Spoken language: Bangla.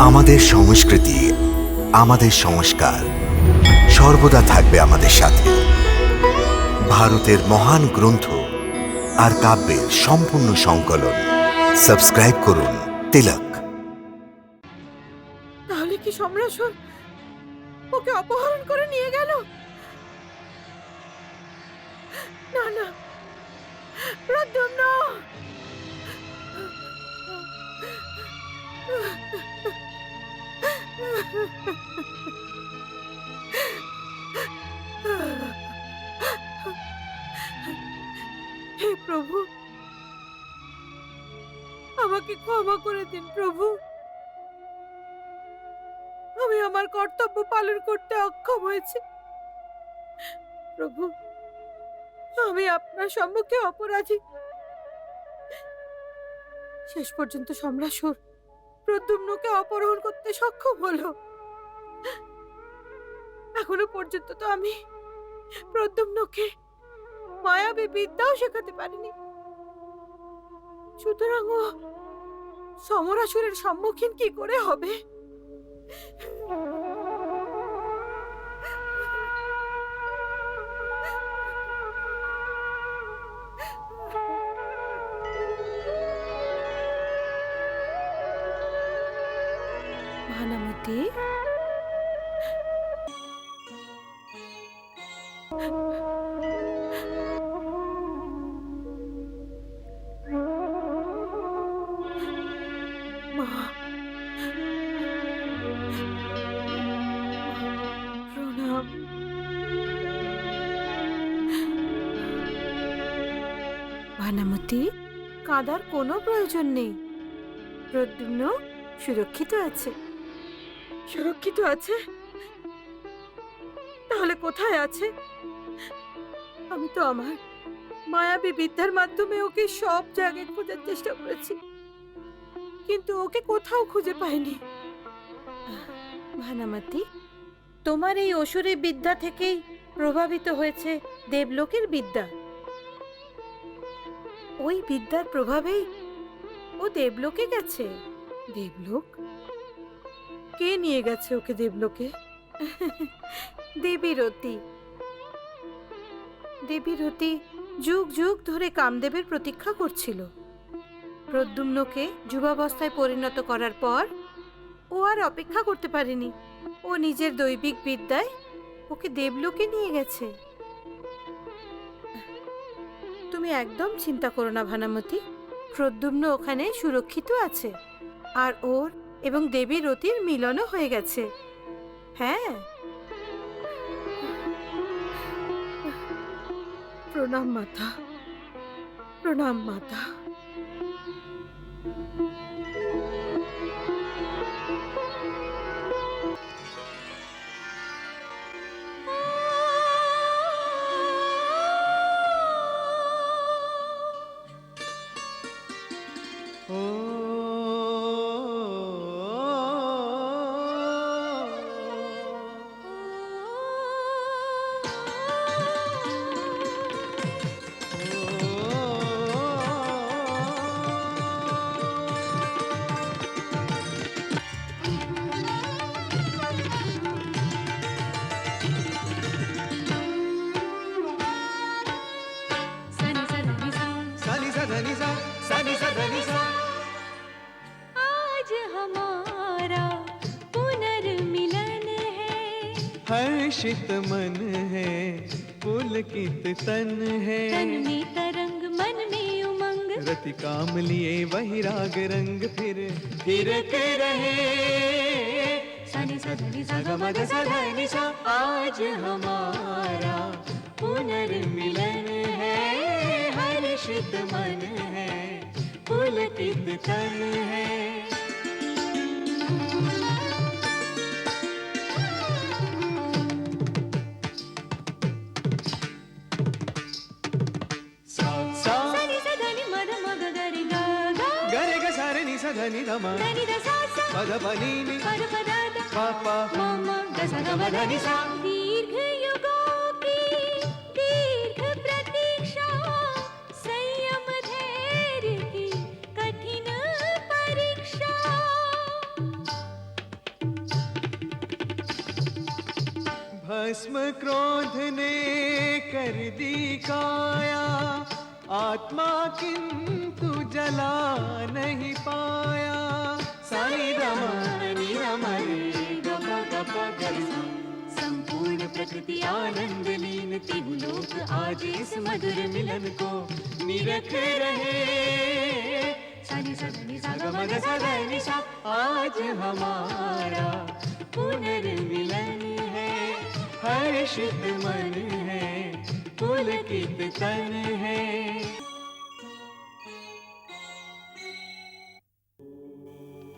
আমাদের সংস্কৃতি, আমাদের সংস্কার সর্বদা থাকবে আমাদের সাথে। ভারতের মহান গ্রন্থ আর কাব্যের সম্পূর্ণ সংকলন। সাবস্ক্রাইব করুন তিলক। তাহলে কি সম্রাসন ওকে অপহরণ করে নিয়ে গেল? না না, প্রদ্যুম্ন! হে প্রভু, আমাকে ক্ষমা করে দিন প্রভু। আমি আমার কর্তব্য পালন করতে অক্ষম হয়েছি প্রভু। আমি আপনার সম্মুখে অপরাধী। শেষ পর্যন্ত সম্রাসুর প্রদ্যুম্নকে অপহরণ করতে সক্ষম হলো। এখনো পর্যন্ত তো আমি প্রদ্যুম্নকে মায়াবী বিদ্যাও শেখাতে পারিনি। সুতরাং ও সমরাসুরের সম্মুখীন কি করে হবে? ভানামতি, মা, প্রণাম। ভানামতি, কাঁদার কোনো প্রয়োজন নেই। প্রদ্যুম্ন সুরক্ষিত আছে। সুরক্ষিত আছে? তাহলে কোথায় আছে? আমি তো আমার মায়াবী বিদ্যার মাধ্যমে ওকে সব জায়গায় খোঁজার চেষ্টা করেছি, কিন্তু ওকে কোথাও খুঁজে পাইনি। ভানামতি, তোমার এই অসুরী বিদ্যা থেকেই প্রভাবিত হয়েছে দেবলোকের বিদ্যা। ওই বিদ্যার প্রভাবেই ও দেবলোকে গেছে। দেবলোক? কে নিয়ে গেছে ওকে দেবলোকে? দেবী রতি। দেবী রতি যুগ যুগ ধরে কামদেবের প্রতীক্ষা করছিল। প্রদ্যুম্নকে যুবাবস্থায় পরিণত করার পর ও আর অপেক্ষা করতে পারেনি। ও নিজের দৈবিক বিদ্যায় ওকে দেবলোকে নিয়ে গেছে। তুমি একদম চিন্তা করো না ভানামতি, প্রদ্যুম্ন ওখানে সুরক্ষিত আছে। আর ওর এবং দেবী রতির মিলনও হয়ে গেছে। হ্যাঁ। প্রণাম মাতা, প্রণাম মাতা। आज हमारा पुनर्मिलन है, हर्षित मन है, पुलकित तन है। तन में तरंग मन में उमंग, रति काम लिए वही राग रंग फिरते रहे। सनि सधनि सगमद सधनि सा। आज हमारा पुनर्मिलन है, हर्षित मन है, पुलकित तन है। सनि सधनि मद मग गरि गा गा, गरे ग सारे नि सा धनि ध म धनि द सा सा, पद प नि नि पद पद द प प म म द स ग म धनि सा। दीर्घ युगों की दीर्घ प्रतीक्षा, संयम धैर्य की कठिन परीक्षा। भस्म क्रोध ने कर दी काया, आत्मा किंतु जला नहीं पाया। साई रमणी रमणी गप गप गरसा, संपूर्ण प्रकृति आनंद लीन, तिहु लोक आज इस मधुर मिलन को निरख रहे। सनि सनि सगमग सगनि सा, आज हमारा पुनर्मिलन है। हर्षित मन है, पुलकित तन है।